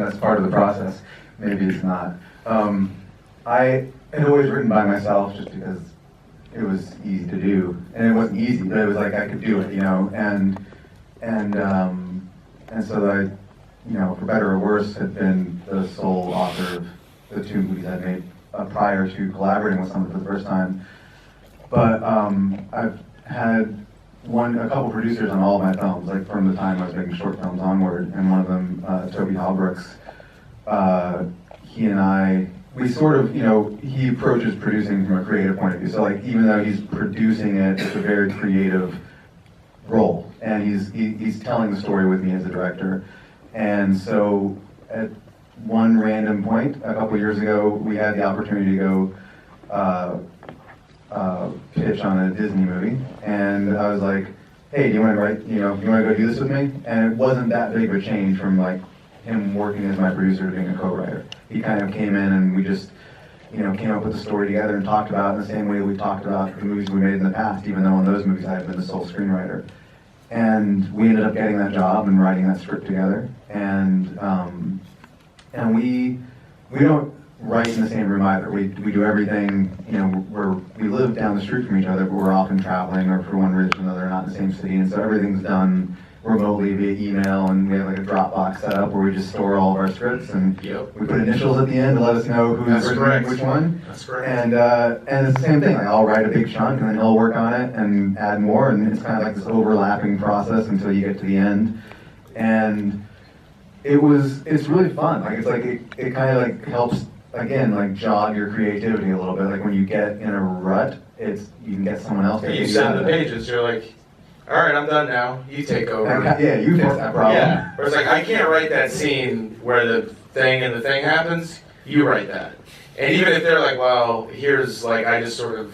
that's part of the process. Maybe it's not. I had always written by myself just because it was easy to do, and it wasn't easy, but it was like I could do it, and so I, for better or worse, had been the sole author of the 2 movies I made prior to collaborating with someone for the first time. But I've had a couple producers on all of my films, like from the time I was making short films onward, and one of them, Toby Halbrooks, he and I, we sort of, he approaches producing from a creative point of view. So like, even though he's producing it, it's a very creative role, and he's telling the story with me as a director. And so at one random point, a couple years ago, we had the opportunity to go pitch on a Disney movie, and I was like, hey, do you want to write, you want to go do this with me? And it wasn't that big of a change from like him working as my producer to being a co-writer. He kind of came in and we just, came up with the story together and talked about it in the same way we talked about the movies we made in the past, even though in those movies I had been the sole screenwriter. And we ended up getting that job and writing that script together. And we don't write in the same room either. We do everything, we live down the street from each other, but we're often traveling or for one reason or another not in the same city. And so everything's done remotely via email, and we have like a Dropbox set up where we just store all of our scripts, and we put initials at the end to let us know who's written which one. That's correct. And it's the same thing. Like, I'll write a big chunk, and then he'll work on it and add more, and it's kind of like this overlapping process until you get to the end. And it's really fun. Like, it's like it kind of like helps, again, like jog your creativity a little bit. Like when you get in a rut, you can get someone else to you send the pages. You're like, all right, I'm done now. You take over. Yeah, you fix that problem. Yeah. Where it's like, I can't write that scene where the thing and the thing happens. You write that. And even if they're like, well, here's like, I just sort of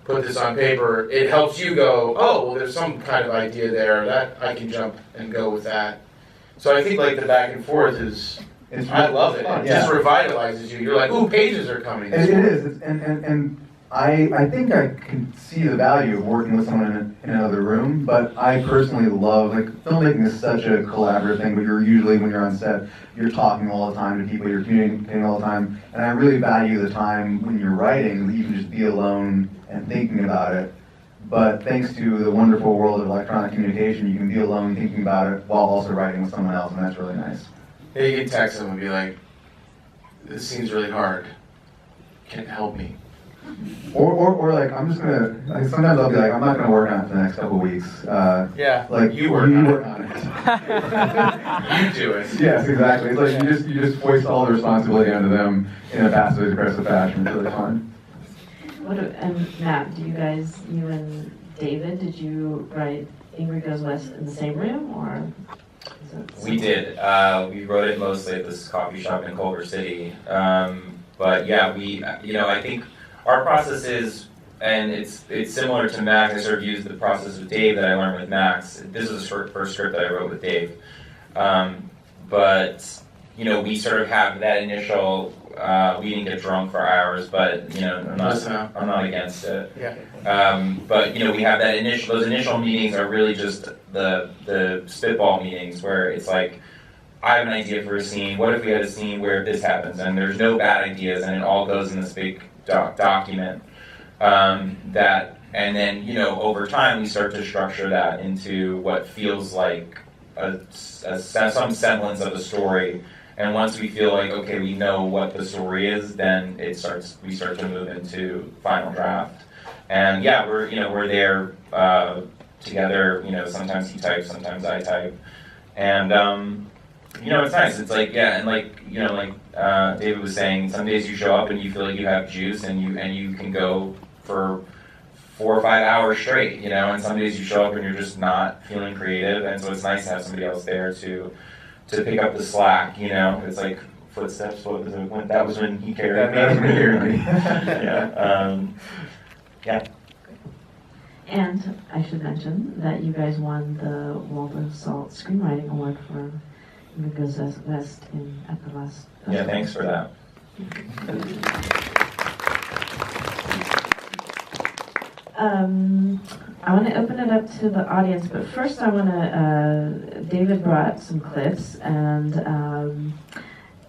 put this on paper, it helps you go, oh, well, there's some kind of idea there that I can jump and go with that. So I think like the back and forth is, I love it. It just revitalizes you. You're like, ooh, pages are coming. It is. And I think I can see the value of working with someone in another room, but I personally love, like, filmmaking is such a collaborative thing, but usually when you're on set, you're talking all the time to people, you're communicating all the time, and I really value the time when you're writing that you can just be alone and thinking about it. But thanks to the wonderful world of electronic communication, you can be alone thinking about it while also writing with someone else, and that's really nice. Yeah, you can text them and be like, this seems really hard. Can it help me? Or like, I'm just gonna, like, sometimes I'll be like, I'm not gonna work on it for the next couple weeks. Like, you work on it. You do it. Yes, exactly. It's like, you just foist all the responsibility onto them in a passive aggressive fashion. It's really fun. And Matt, you and David, did you write Ingrid Goes West in the same room, or? We did. We wrote it mostly at this coffee shop in Culver City. But yeah, I think our process is, and it's similar to Max. I sort of used the process with Dave that I learned with Max. This is the first script that I wrote with Dave. But we sort of have that initial. We didn't get drunk for hours, but I'm not against it. Yeah. But we have those initial meetings are really just the spitball meetings where it's like, I have an idea for a scene. What if we had a scene where this happens? And there's no bad ideas, and it all goes in this big document. And then over time we start to structure that into what feels like some semblance of a story. And once we feel like, okay, we know what the story is, then we start to move into final draft. And yeah, we're there together. Sometimes he types, sometimes I type, and it's nice. It's like, yeah, and like David was saying, some days you show up and you feel like you have juice, and you can go for 4 or 5 hours straight, and some days you show up and you're just not feeling creative, and so it's nice to have somebody else there to pick up the slack. It's like footsteps. That was when he carried me. Yeah. And I should mention that you guys won the World of Salt Screenwriting Award for Ingrid Goes West at the last festival. Yeah, thanks for that. I want to open it up to the audience, but first I want to, David brought some clips, and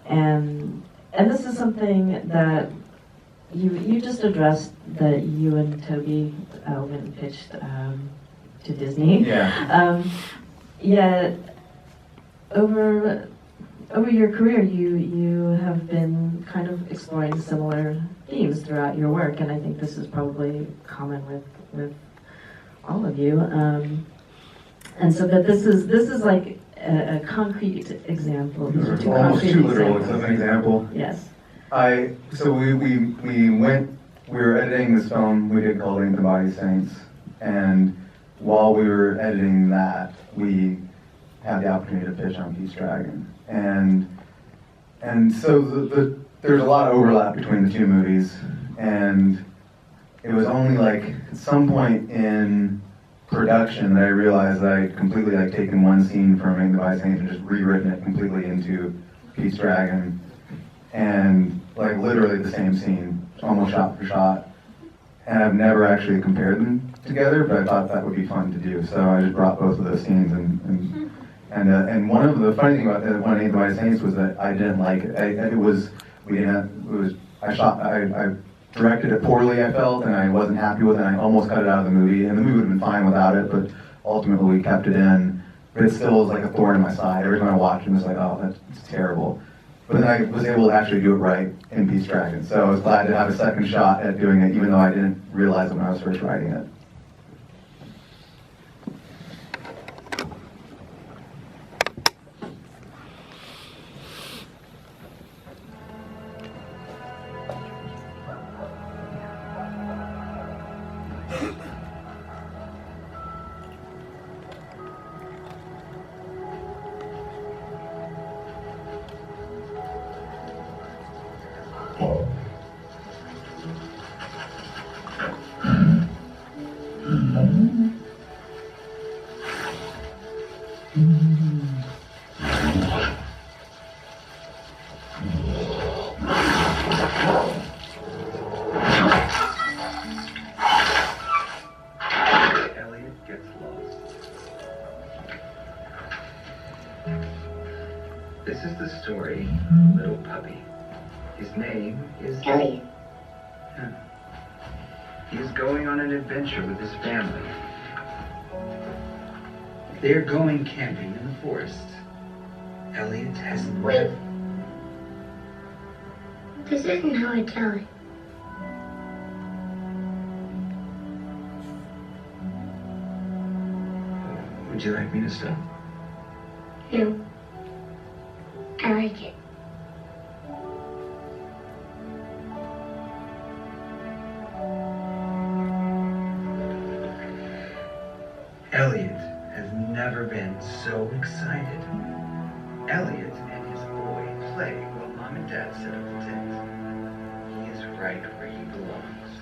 And this is something that you just addressed, that you and Toby went and pitched to Disney. Yeah. Yeah, over your career, you have been kind of exploring similar themes throughout your work, and I think this is probably common with all of you. And so that this is like a concrete example. These are two Almost concrete too literal examples. as an example. Yes. So we were editing this film we did called The Body Saints, and while we were editing that, we had the opportunity to pitch on Pete's Dragon. And so there's a lot of overlap between the two movies, and it was only like at some point in production that I realized that I'd completely like taken one scene from The Body Saints and just rewritten it completely into Pete's Dragon, and like literally the same scene, almost shot for shot. And I've never actually compared them together, but I thought that would be fun to do. So I just brought both of those scenes, and one of the funny thing about the one of The Body Saints was that I didn't like it. I directed it poorly, I felt, and I wasn't happy with it, and I almost cut it out of the movie, and the movie would have been fine without it, but ultimately we kept it in. But it still was like a thorn in my side. Every time I watched it, it was like, oh, that's terrible. But then I was able to actually do it right in Pete's Dragon. So I was glad to have a second shot at doing it, even though I didn't realize it when I was first writing it. This is the story of a little puppy. His name is Elliot. He is going on an adventure with his family. They are going camping in the forest. Elliot has Wait. This isn't how I tell it. Would you like me to stop? No. I like it. Elliot has never been so excited. Elliot and his boy play while Mom and Dad set up the tent. He is right where he belongs.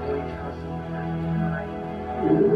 Boy tells him that he's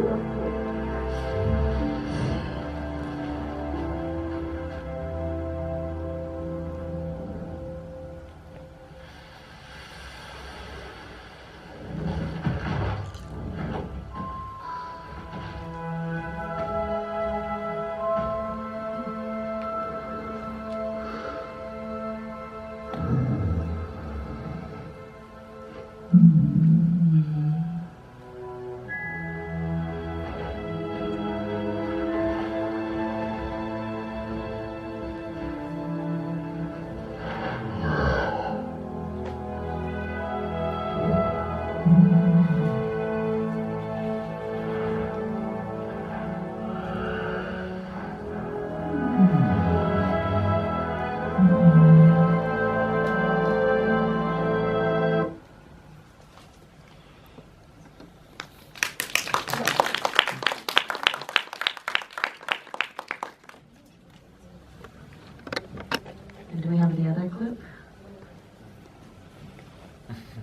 And do we have any other clip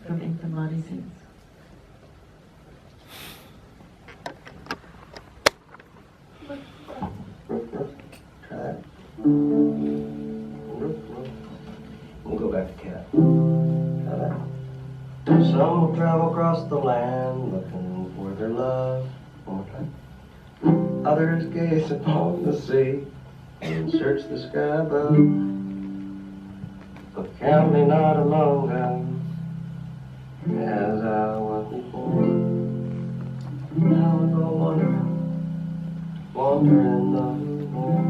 from Ink the Body Saints? We'll go back to cat. Some will travel across the land looking for their love. One more time. Others gaze upon the sea and search the sky above, but count me not among them, as I was before. Now I go wandering no more.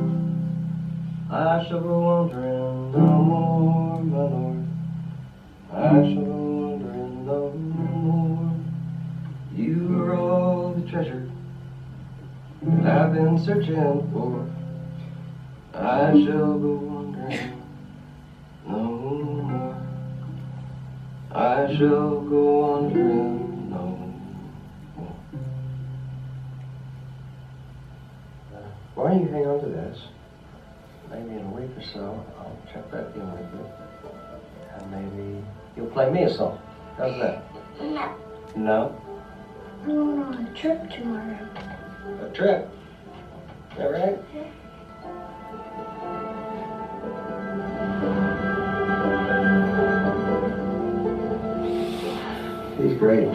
I shall go wandering no more, my Lord. I shall go wandering no more. You are all the treasure that I've been searching for. I shall go wandering no more. I shall go wandering no more. Why don't you hang on to this? Maybe in a week or so, I'll check back in with you. And maybe you'll play me a song. How's that? No. No? I'm going on a trip tomorrow. A trip? Is that right? He's great.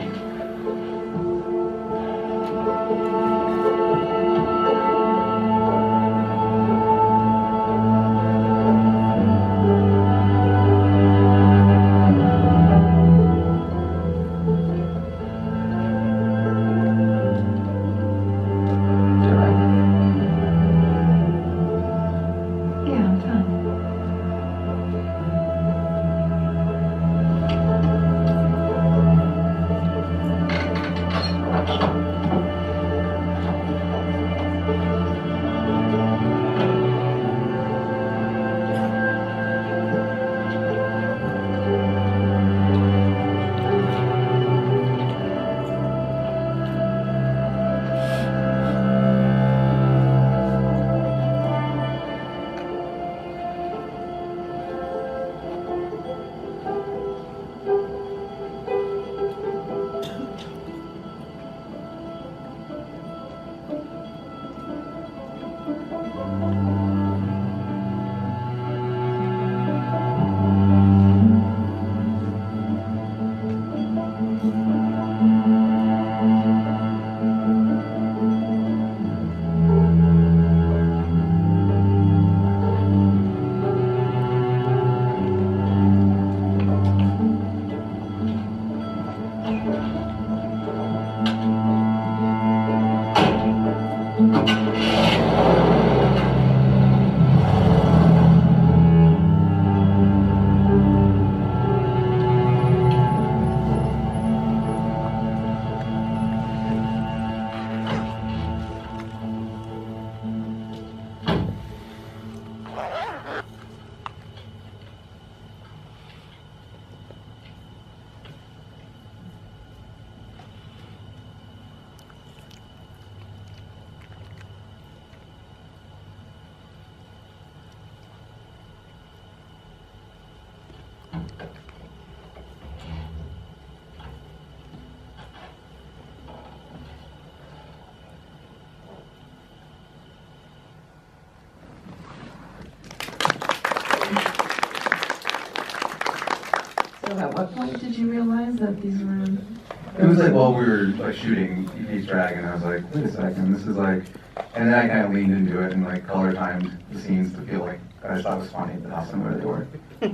Yeah, I'm done. So at what point did you realize that these were... It was like while we were like shooting Pete's Dragon, I was like, wait a second, this is like, and then I kind of leaned into it and like color timed the scenes to feel like I just thought it was funny how similar they were. I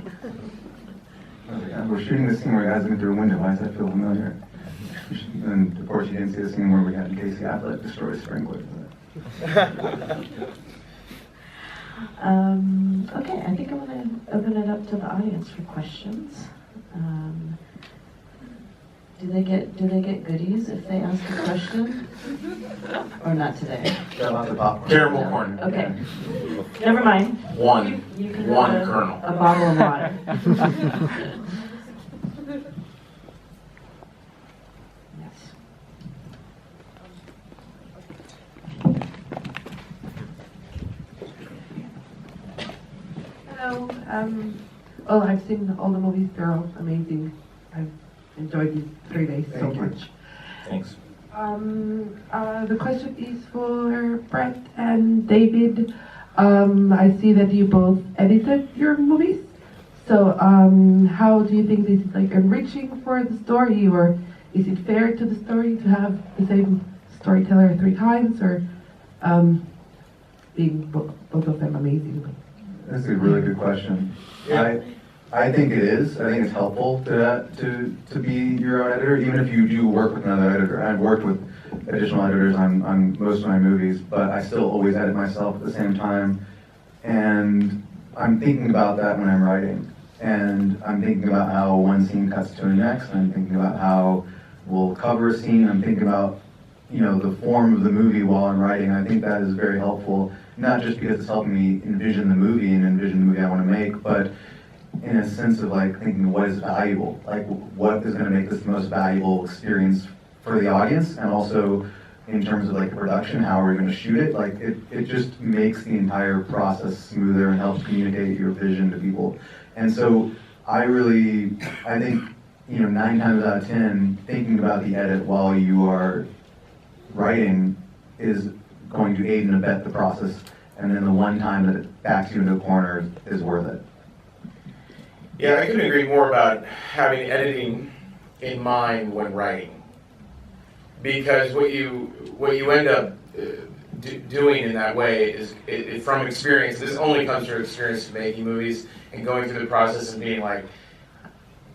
was like, we're shooting this scene where guys looking through a window. Why does that feel familiar? And of course, you didn't see the scene where we had Casey Affleck destroy a sprinkler. Okay, I think I'm going to open it up to the audience for questions. Do they get goodies if they ask a question? Or not today? Got lots of popcorn. Caramel corn. Okay. Never mind. One. You can One have kernel. a bottle of water. Yes. Hello. Well, I've seen all the movies. They're all amazing. I've enjoyed these 3 days so Thank you. much. Thanks. The question is for Brett and David. I see that you both edited your movies. So, how do you think this is like enriching for the story, or is it fair to the story to have the same storyteller 3 times, or being both of them amazing? That's a really good question. Yeah. I think it is. I think it's helpful to be your own editor, even if you do work with another editor. I've worked with additional editors on most of my movies, but I still always edit myself at the same time. And I'm thinking about that when I'm writing. And I'm thinking about how one scene cuts to the next, and I'm thinking about how we'll cover a scene. I'm thinking about, the form of the movie while I'm writing. I think that is very helpful, not just because it's helping me envision the movie and envision the movie I want to make, but in a sense of like thinking what is valuable, like what is going to make this the most valuable experience for the audience, and also in terms of like the production, how are we going to shoot it? Like it just makes the entire process smoother and helps communicate your vision to people. And so I think 9 times out of 10, thinking about the edit while you are writing is going to aid and abet the process, and then the one time that it backs you into a corner is worth it. Yeah, I couldn't agree more about having editing in mind when writing, because what you end up doing in that way is, from experience. This only comes from experience of making movies and going through the process and being like,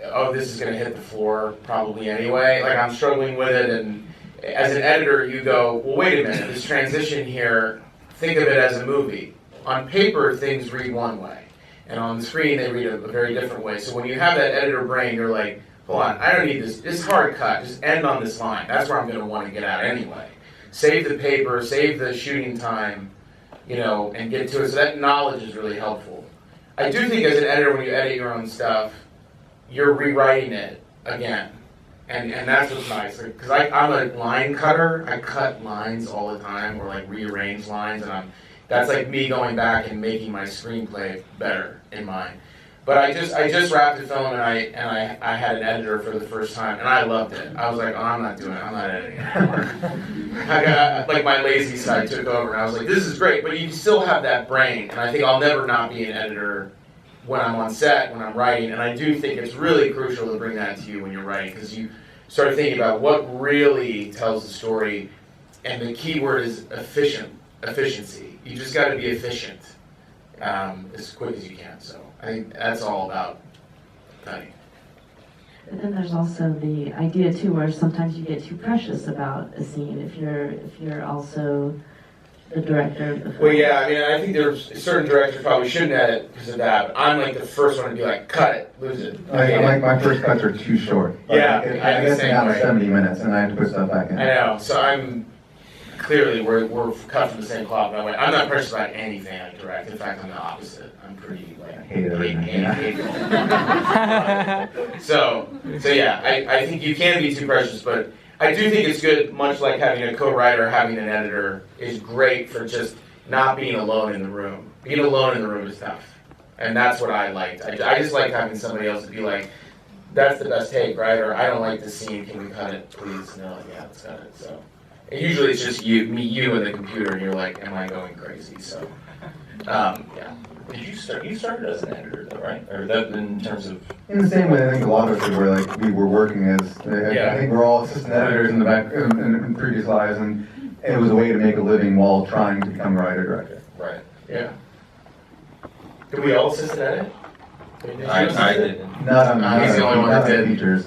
oh, this is going to hit the floor probably anyway. Like, I'm struggling with it, and as an editor, you go, well, wait a minute, this transition here, think of it as a movie. On paper, things read one way, and on the screen, they read a very different way. So when you have that editor brain, you're like, hold on, I don't need this. This hard cut, just end on this line. That's where I'm going to want to get out anyway. Save the paper, save the shooting time, and get to it. So that knowledge is really helpful. I do think as an editor, when you edit your own stuff, you're rewriting it again. And that's what's nice. Because I'm a line cutter. I cut lines all the time, or like rearrange lines, and that's like me going back and making my screenplay better in mind. But I just wrapped a film, and I had an editor for the first time, and I loved it. I was like, oh, I'm not doing it. I'm not editing it anymore. I got, like, my lazy side took over, and I was like, this is great, but you still have that brain, and I think I'll never not be an editor when I'm on set, when I'm writing, and I do think it's really crucial to bring that to you when you're writing, because you start thinking about what really tells the story, and the key word is efficiency. You just got to be efficient as quick as you can. So I think that's all about cutting. And then there's also the idea too, where sometimes you get too precious about a scene if you're also the director of the film. Well, yeah, I mean, I think there's certain directors probably shouldn't edit because of that, but I'm like the first one to be like, cut it, lose it. My first cuts are too short. Yeah, I guess now it's 70 minutes, and I have to put stuff back in. I know, so I'm clearly we're cut from the same cloth. That way, I'm not precious about anything I direct. In fact, I'm the opposite. I'm pretty hateful. So yeah, I think you can be too precious, but I do think it's good, much like having a co-writer, having an editor is great for just not being alone in the room. Being alone in the room is tough. And that's what I liked. I just like having somebody else to be like, that's the best take, right? Or I don't like this scene, can we cut it, please? And they're like, yeah, let's cut it. So and usually it's just you and the computer, and you're like, am I going crazy? So, yeah. Did you start? You started as an editor, though, right? Or that in terms of in the same way, I think a lot of us were like we were working as. I think we're all assistant editors in the back in previous lives, and it was a way to make a living while trying to become a writer director. Right. Yeah. Did we all assist edit? I did. Not on He's the only one that did. features.